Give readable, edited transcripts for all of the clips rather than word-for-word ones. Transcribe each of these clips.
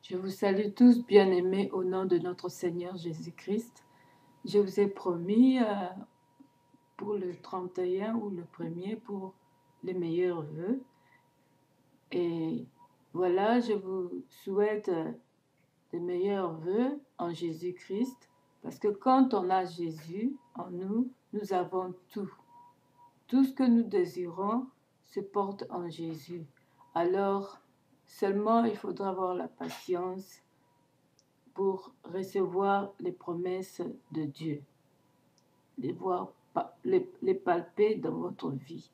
Je vous salue tous, bien-aimés, au nom de notre Seigneur Jésus-Christ. Je vous ai promis pour le 31 ou le 1er pour les meilleurs vœux. Et voilà, je vous souhaite de meilleurs vœux en Jésus-Christ, parce que quand on a Jésus en nous, nous avons tout. Tout ce que nous désirons se porte en Jésus. Alors, seulement il faudra avoir la patience pour recevoir les promesses de Dieu, les voir, les palper dans votre vie.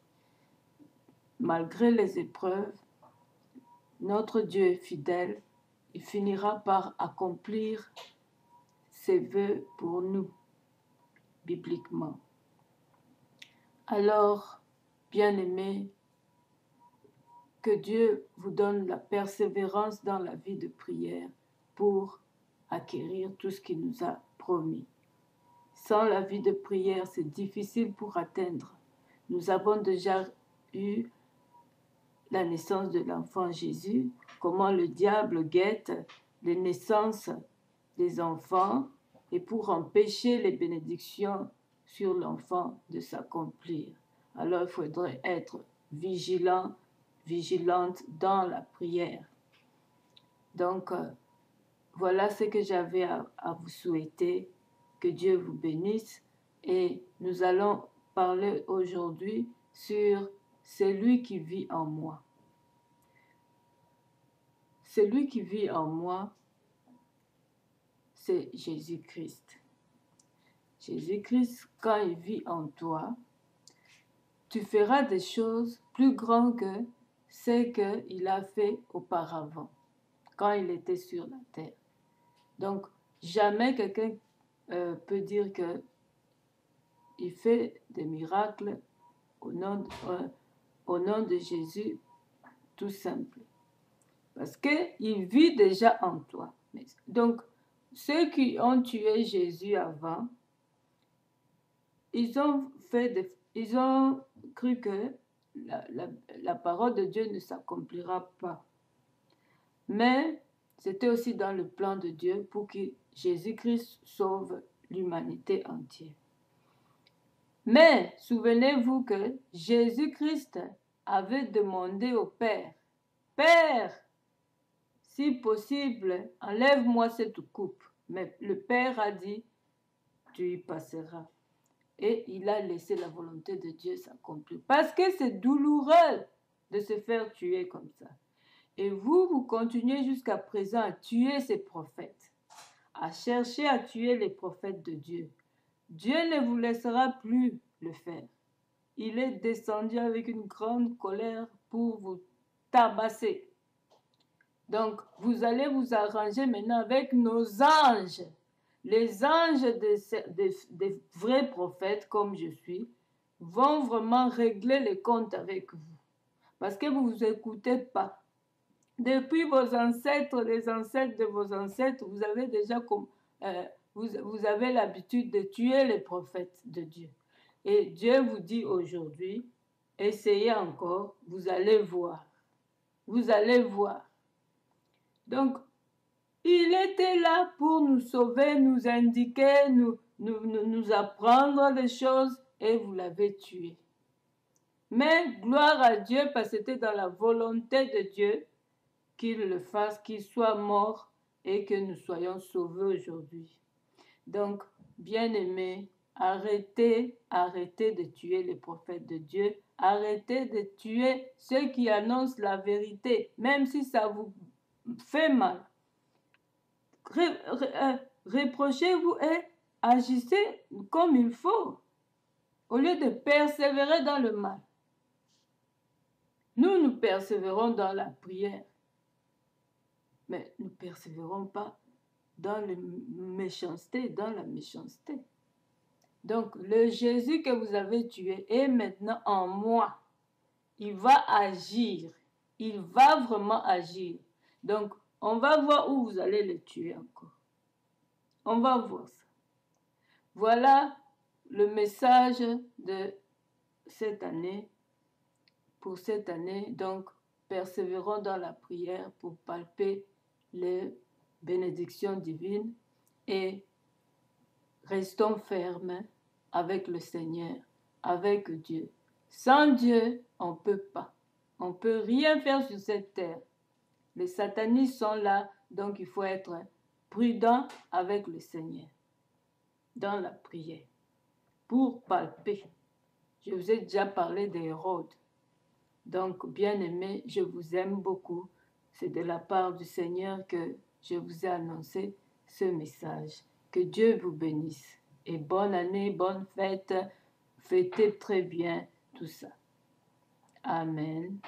Malgré les épreuves, notre Dieu est fidèle, il finira par accomplir ses vœux pour nous, bibliquement. Alors, bien-aimés, que Dieu vous donne la persévérance dans la vie de prière pour acquérir tout ce qu'il nous a promis. Sans la vie de prière, c'est difficile pour atteindre. Nous avons déjà eu la naissance de l'enfant Jésus, comment le diable guette les naissances des enfants et pour empêcher les bénédictions sur l'enfant de s'accomplir. Alors il faudrait être vigilante dans la prière. Donc, voilà ce que j'avais à vous souhaiter. Que Dieu vous bénisse. Et nous allons parler aujourd'hui sur celui qui vit en moi. Celui qui vit en moi, c'est Jésus-Christ. Jésus-Christ, quand il vit en toi, tu feras des choses plus grandes que ce qu'il a fait auparavant, quand il était sur la terre. Donc, jamais quelqu'un peut dire qu'il fait des miracles au nom de Jésus, tout simple. Parce qu'il vit déjà en toi. Donc, ceux qui ont tué Jésus avant, ils ont cru que la parole de Dieu ne s'accomplira pas. Mais c'était aussi dans le plan de Dieu pour que Jésus-Christ sauve l'humanité entière. Mais souvenez-vous que Jésus-Christ avait demandé au Père, « Père, si possible, enlève-moi cette coupe. » Mais le Père a dit, « Tu y passeras. » Et il a laissé la volonté de Dieu s'accomplir. Parce que c'est douloureux de se faire tuer comme ça. Et vous continuez jusqu'à présent à tuer ces prophètes, à chercher à tuer les prophètes de Dieu. Dieu ne vous laissera plus le faire. Il est descendu avec une grande colère pour vous tabasser. Donc, vous allez vous arranger maintenant avec nos anges. Les anges des vrais prophètes, comme je suis, vont vraiment régler les comptes avec vous. Parce que vous ne vous écoutez pas. Depuis vos ancêtres, les ancêtres de vos ancêtres, vous avez déjà vous avez l'habitude de tuer les prophètes de Dieu. Et Dieu vous dit aujourd'hui, essayez encore, vous allez voir. Vous allez voir. Donc, il était là pour nous sauver, nous indiquer, nous apprendre des choses, et vous l'avez tué. Mais gloire à Dieu, parce que c'était dans la volonté de Dieu qu'il le fasse, qu'il soit mort et que nous soyons sauvés aujourd'hui. Donc, bien-aimés, arrêtez de tuer les prophètes de Dieu, arrêtez de tuer ceux qui annoncent la vérité, même si ça vous fait mal. Reprochez-vous et agissez comme il faut, au lieu de persévérer dans le mal. Nous persévérons dans la prière, mais nous ne persévérons pas dans la méchanceté. Donc, le Jésus que vous avez tué est maintenant en moi. Il va agir. Il va vraiment agir. Donc, on va voir où vous allez le tuer encore. On va voir ça. Voilà le message de cette année. Pour cette année, donc, persévérons dans la prière pour palper les bénédiction divine et restons fermes avec le Seigneur, avec Dieu. Sans Dieu, on ne peut pas. On ne peut rien faire sur cette terre. Les satanistes sont là, donc il faut être prudent avec le Seigneur dans la prière pour palper. Je vous ai déjà parlé d'Hérode. Donc, bien-aimés, je vous aime beaucoup. C'est de la part du Seigneur que je vous ai annoncé ce message. Que Dieu vous bénisse. Et bonne année, bonne fête. Fêtez très bien tout ça. Amen.